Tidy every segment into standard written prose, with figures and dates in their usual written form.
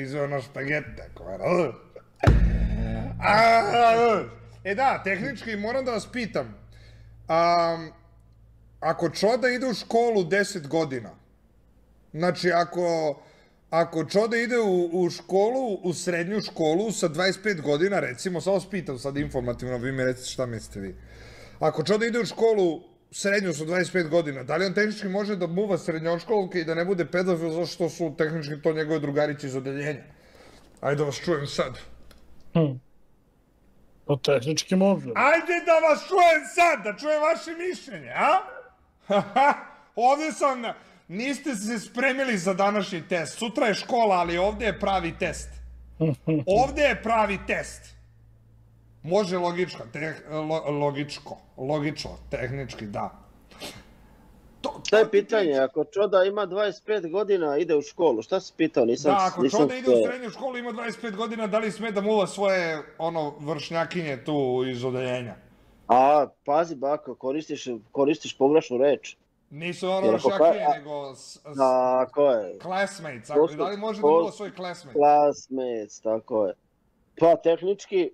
izveo na špagete. E da, tehnički moram da vas pitam. Ako Čoda ide u školu 10 godina, znači ako Čoda ide u školu, u srednju školu sa 25 godina, recimo, samo vas pitam sad informativno, vi mi recite šta mislite vi. Ako Čoda ide u školu srednju sa 25 godina, da li on tehnički može da muva srednjoškolke i da ne bude pedofil zato što su tehnički to njegove drugarice iz odeljenja? Ajde da vas čujem sad. To tehnički može. Ajde da vas čujem sad, da čujem vaše mišljenje, a? Ovde sam, niste se spremili za današnji test. Sutra je škola, ali ovde je pravi test. Ovde je pravi test. Može logično, tehnički, da. Šta je pitanje? Ako Čoda ima 25 godina, ide u školu, šta si pitao? Da, ako Čoda ide u srednju školu, ima 25 godina, da li sme da muva svoje, vršnjakinje tu iz odeljenja? A, pazi, bako, koristiš pogrešnu reč. Nisu vršnjakinje, nego classmates. Da li može da muva svoj classmates? Classmates, tako je. Pa, tehnički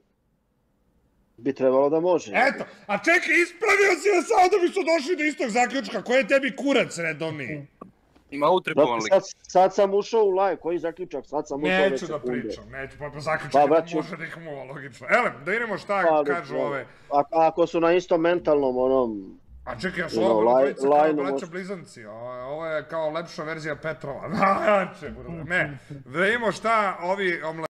bi trebalo da može. Eto, a čekaj, ispravio si nas samo da bi su došli do istog zaključka. Koji je tebi kurac redovni? Ima utripovan lik. Sad sam ušao u live, koji zaključak? Sad sam ušao neću da pričam, pa zaključak može da ih muva, logično. Ele, da vidimo šta kažu ove. Ako su na istom mentalnom onom... A čekaj, ja su ovo bilo dvojica kao braća blizanci, ovo je kao lepša verzija Petrova. Ne, da vidimo šta ovi